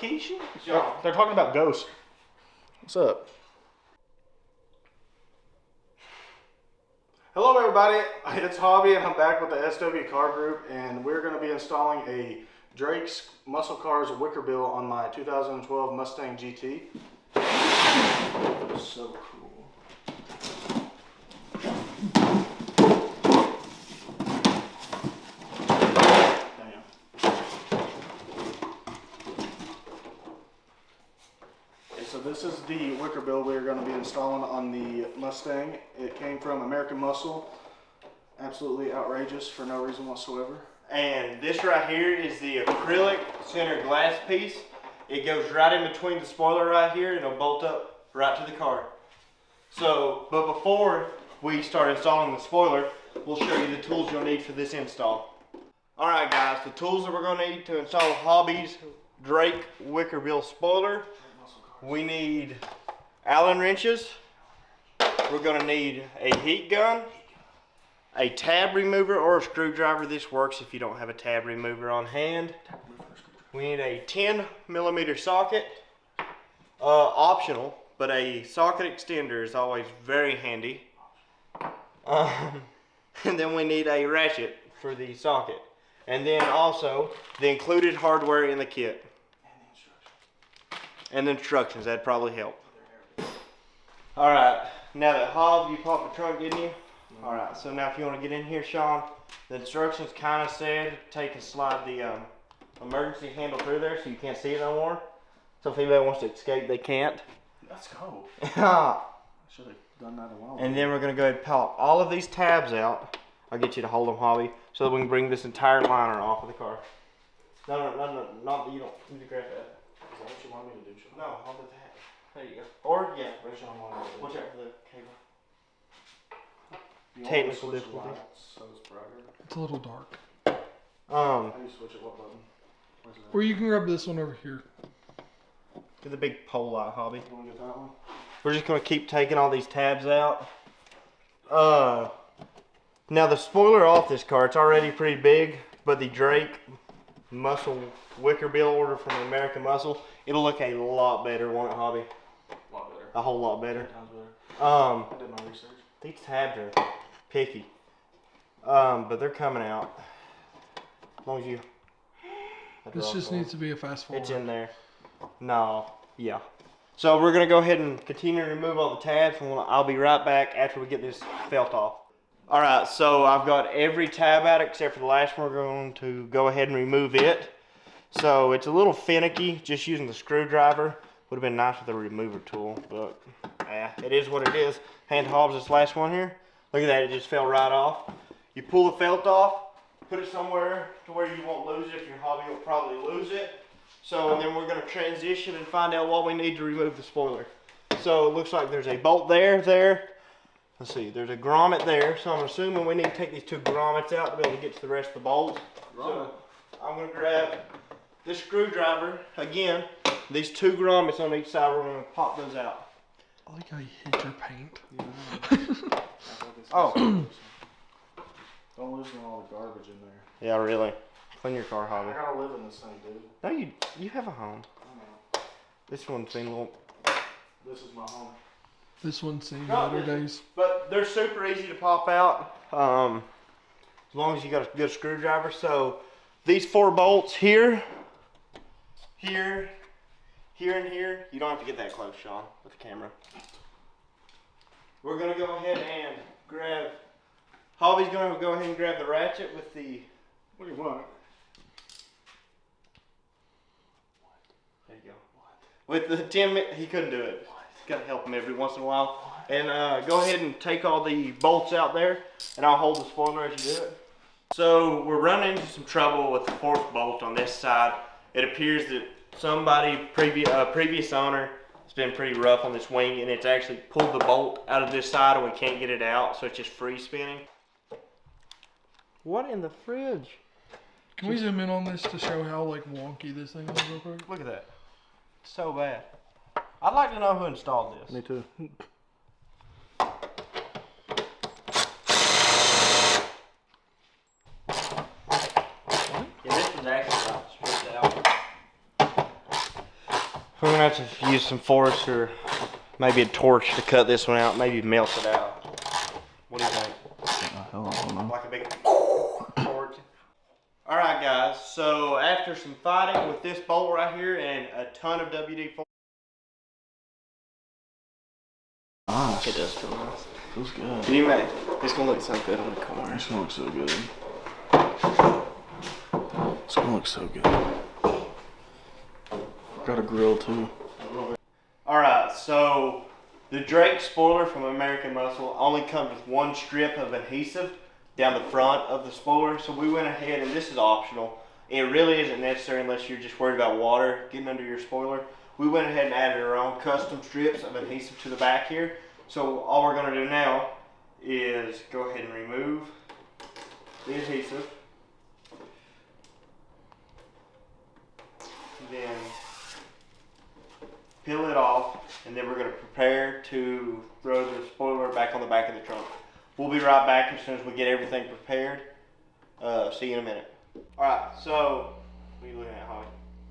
Keisha? They're talking about ghosts. What's up? Hello everybody, it's Hobby and I'm back with the SW Car Group, and we're going to be installing a Drake's Muscle Cars Wicker Bill on my 2012 Mustang GT. So cool. So this is the wicker bill we're going to be installing on the Mustang. It came from American Muscle. Absolutely outrageous for no reason whatsoever. And this right here is the acrylic center glass piece. It goes right in between the spoiler right here and it'll bolt up right to the car. So, but before we start installing the spoiler, we'll show you the tools you'll need for this install. Alright guys, the tools that we're going to need to install Hobby's Drake wicker bill spoiler. We need Allen wrenches. We're going to need a heat gun, a tab remover or a screwdriver. This works if you don't have a tab remover on hand. We need a 10mm socket, optional, but a socket extender is always very handy. And then we need a ratchet for the socket. And then also the included hardware in the kit. And the instructions, that'd probably help. Alright, now that Hob, you popped the trunk, didn't you? Alright, so now if you want to get in here, Sean, the instructions kind of said take and slide the emergency handle through there so you can't see it no more. So if anybody wants to escape, they can't. Let's go. I should have done that a while ago. And then we're going to go ahead and pop all of these tabs out. I'll get you to hold them, Hobby, so that we can bring this entire liner off of the car. No, not that you don't need to grab that. Is that what you want me to do, Sean? No, hold the tab. There you go. Or, yeah. Where's Sean want me to do? Watch out for the cable. You want Technical me to switch the difficulties. lights so it's brighter? It's a little dark. How do you switch it? What button? Where's that? Or you can grab this one over here. Get the big pole light, Hobby. You want to get that one? We're just going to keep taking all these tabs out. Now the spoiler off this car, it's already pretty big, but the Drake Muscle wicker bill order from American Muscle, it'll look a lot better, won't it, Hobby? A lot better. A whole lot better. 10 times better. I did my research. These tabs are picky. But they're coming out. As long as you... This just needs to be a fast forward. It's in there. No, yeah. So we're gonna go ahead and continue to remove all the tabs, and I'll be right back after we get this felt off. All right, so I've got every tab out except for the last one. We're going to go ahead and remove it. So it's a little finicky, just using the screwdriver. Would have been nice with a remover tool, but it is what it is. Hand Hobbs this last one here. Look at that, it just fell right off. You pull the felt off, put it somewhere to where you won't lose it. If your Hobby will probably lose it. So, and then we're going to transition and find out what we need to remove the spoiler. So it looks like there's a bolt there. Let's see, there's a grommet there. So I'm assuming we need to take these two grommets out to be able to get to the rest of the bolts. So I'm going to grab this screwdriver. Again, these two grommets on each side, we're going to pop those out. I like how you hit your paint. Oh. Don't loosen all the garbage in there. Yeah, really. Clean your car, Hobby. I gotta live in this thing, dude. No, you have a home. I know. This one's seen a little... This is my home. This one's seen No, better days. But they're super easy to pop out, as long as you got a good screwdriver. So these 4 bolts here, and here, you don't have to get that close, Sean, with the camera. We're gonna go ahead and grab, Hobby's gonna go ahead and grab the ratchet with the... What do you want? There you go. With the 10, he couldn't do it. Gotta help him every once in a while. And go ahead and take all the bolts out there, and I'll hold the spoiler as you do it. So we're running into some trouble with the 4th bolt on this side. It appears that somebody, previous owner, has been pretty rough on this wing, and it's actually pulled the bolt out of this side, and we can't get it out, so it's just free spinning. What in the fridge? Can we zoom in on this to show how like wonky this thing is real quick? Look at that. It's so bad. I'd like to know who installed this. Me too. Yeah, this was actually about stripped out. We're gonna have to use some force or maybe a torch to cut this one out, maybe melt it out. What do you think? Hell, I don't know. Like a big torch. Alright guys, so after some fighting with this bolt right here and a ton of WD-40. Nice. It does feel nice. Feels good. Can you imagine? It's gonna look so good on the car. It's gonna look so good. It's gonna look so good. Got a grill too. Alright, so the Drake spoiler from American Muscle only comes with one strip of adhesive down the front of the spoiler. So we went ahead, and this is optional. It really isn't necessary unless you're just worried about water getting under your spoiler. We went ahead and added our own custom strips of adhesive to the back here. So all we're going to do now is go ahead and remove the adhesive. Then peel it off, and then we're going to prepare to throw the spoiler back on the back of the trunk. We'll be right back as soon as we get everything prepared. See you in a minute. Alright, so what are you looking at, Hobby?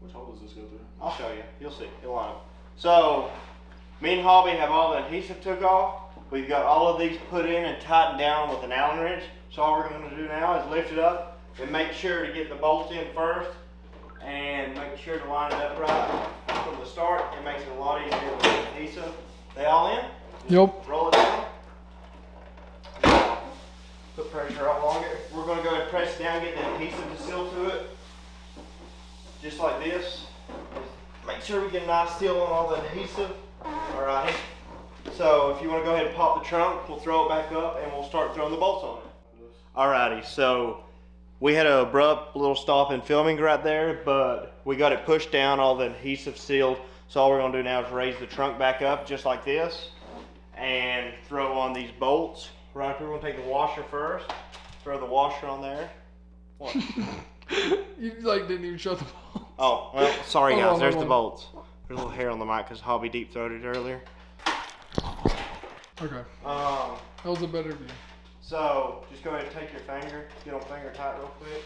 Which hole does this go through? I'll show you. You'll see. It'll line up. So, me and Hobby have all the adhesive took off. We've got all of these put in and tightened down with an Allen wrench. So all we're going to do now is lift it up and make sure to get the bolts in first and make sure to line it up right from the start. It makes it a lot easier with the adhesive. They all in? Yep. Roll it down. Put pressure out longer. We're going to go ahead and press it down, get the adhesive to seal to it. Just like this. Make sure we get a nice seal on all the adhesive. Alright. So if you want to go ahead and pop the trunk, we'll throw it back up and we'll start throwing the bolts on it. Alrighty, so we had an abrupt little stop in filming right there, but we got it pushed down, all the adhesive sealed. So all we're going to do now is raise the trunk back up just like this and throw on these bolts. Right, we're going to take the washer first. Throw the washer on there. What? You like didn't even show the ball. Oh, well, sorry Hold guys, on, there's hold the on. bolts. There's a little hair on the mic because Hobby deep throated earlier. Okay. That was a better view. So just go ahead and take your finger, get on finger tight real quick.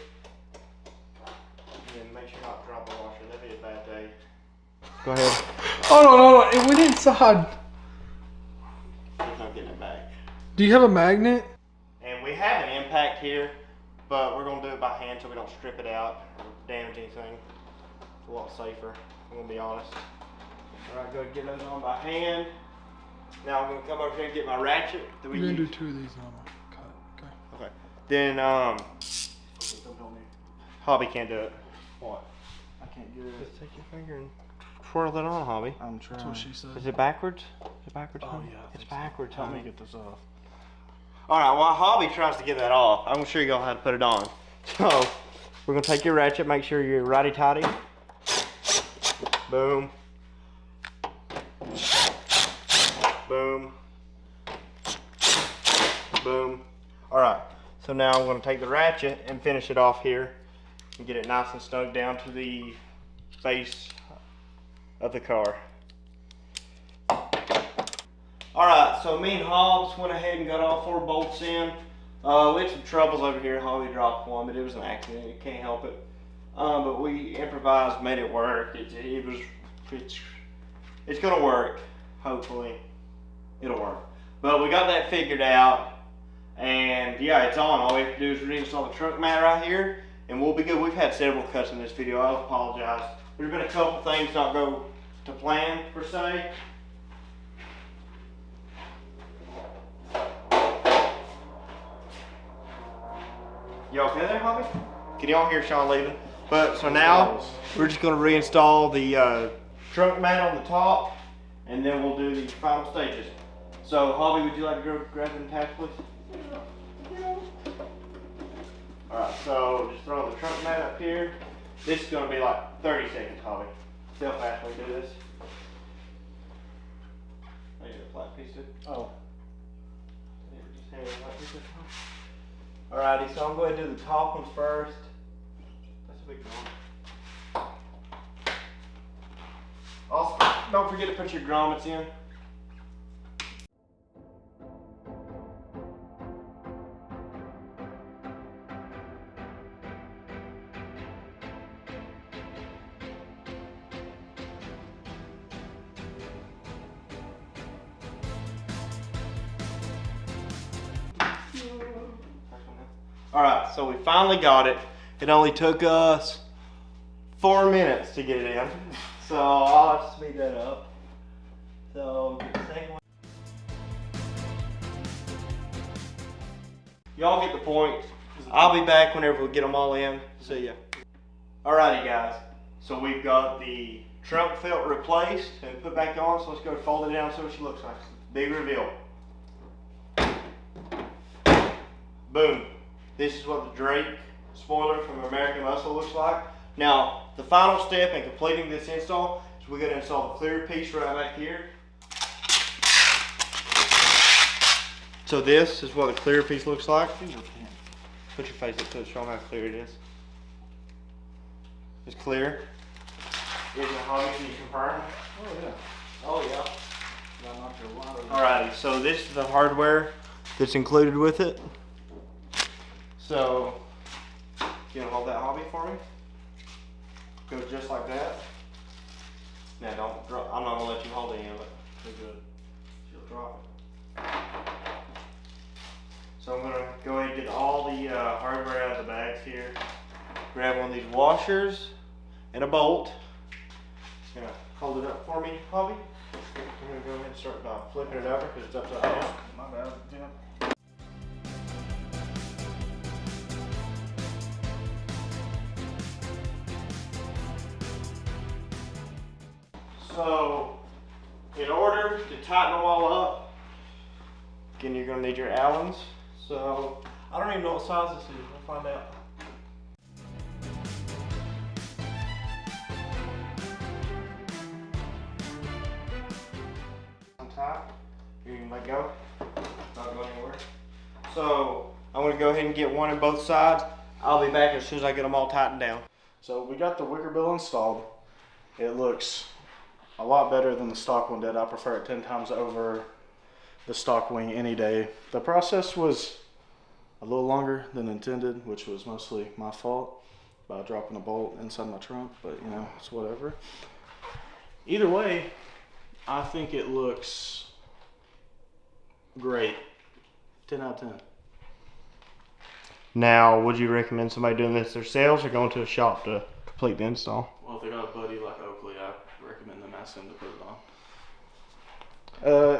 And then make sure not to drop the washer. That'd be a bad day. Go ahead. Oh no, it went inside. There's no getting it back. Do you have a magnet? And we have an impact here, but we're gonna do it by hand so we don't strip it out or damage anything. It's a lot safer, I'm gonna be honest. Alright, go ahead and get those on by hand. Now I'm gonna come over here and get my ratchet that we We're gonna do use. 2 of these now. Cut. Okay. Okay. Then Hobby can't do it. What? I can't get it. Just take your finger and twirl it on, Hobby. I'm That's what trying. she said. Is it backwards? Is it backwards? Oh Hobby? yeah. I It's think so. backwards, Help me Hobby. get this off. Alright, while Hobby tries to get that off, I'm sure you're gonna have to put it on. So, we're gonna take your ratchet, make sure you're righty-tighty. Boom. Boom. Boom. Alright, so now I'm gonna take the ratchet and finish it off here and get it nice and snug down to the base of the car. Alright, so me and Hobbs went ahead and got all 4 bolts in. We had some troubles over here. Hobby dropped one, but it was an accident. You can't help it. But we improvised, made it work. It's gonna work. Hopefully, it'll work. But we got that figured out, and yeah, it's on. All we have to do is reinstall the trunk mat right here, and we'll be good. We've had several cuts in this video. I apologize. There's been a couple things not go to plan per se. You okay there, Hobby? Can y'all hear Sean leaving? But so now we're just gonna reinstall the trunk mat on the top, and then we'll do the final stages. So Hobby, would you like to go grab them tabs, please? Alright, so just throw the trunk mat up here. This is gonna be like 30 seconds, Hobby. See how fast we do this. I need a flat piece of. Oh. Alrighty, so I'm going to do the top ones first. That's a big one. Also, don't forget to put your grommets in. Alright, so we finally got it. It only took us 4 minutes to get it in. So I'll have to speed that up. So get the second one. Y'all get the point. I'll be back whenever we get them all in. See ya. Alrighty guys, so we've got the trunk felt replaced and put back on, so let's go fold it down and see what she looks like. Big reveal. Boom. This is what the Drake spoiler from American Muscle looks like. Now, the final step in completing this install is we're going to install the clear piece right back here. So this is what the clear piece looks like. Put your face up to it, show them how clear it is. It's clear. Is it hobby? Can you confirm? Oh yeah. Oh yeah. Got knocked your wire over. Alrighty, so this is the hardware that's included with it. So, you gonna hold that hobby for me? Go just like that. Now don't drop, I'm not gonna let you hold any of it. Too good. She'll drop it. So I'm gonna go ahead and get all the hardware out of the bags here. Grab one of these washers and a bolt. Gonna hold it up for me, hobby. I'm gonna go ahead and start by flipping it over because it's upside down. My bad. Yeah. So, in order to tighten them all up, again, you're gonna need your Allens. So, I don't even know what size this is. We'll find out. Untie. You can let go. Not going anywhere. So, I'm gonna go ahead and get one on both sides. I'll be back as soon as I get them all tightened down. So we got the wicker bill installed. It looks a lot better than the stock one did. I prefer it 10 times over the stock wing any day. The process was a little longer than intended, which was mostly my fault by dropping a bolt inside my trunk, but you know, it's whatever. Either way, I think it looks great. 10 out of 10. Now, would you recommend somebody doing this themselves or going to a shop to complete the install? Well, if they got a buddy like Oakley, I recommend them ask them to put it on.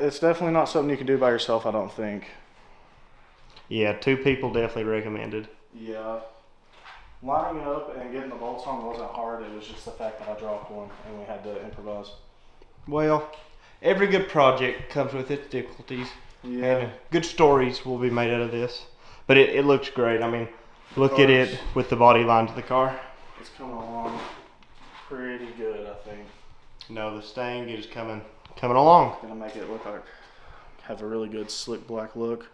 It's definitely not something you can do by yourself, I don't think. Yeah, 2 people definitely recommended. Yeah. Lining it up and getting the bolts on wasn't hard. It was just the fact that I dropped one and we had to improvise. Well, every good project comes with its difficulties. Yeah. And good stories will be made out of this. But it looks great. I mean, look at it with the body line to the car. It's coming along pretty good, I think. No, the Stang is coming along. Gonna make it look like have a really good slick black look.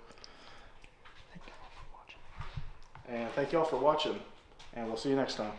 And thank y'all for watching. And we'll see you next time.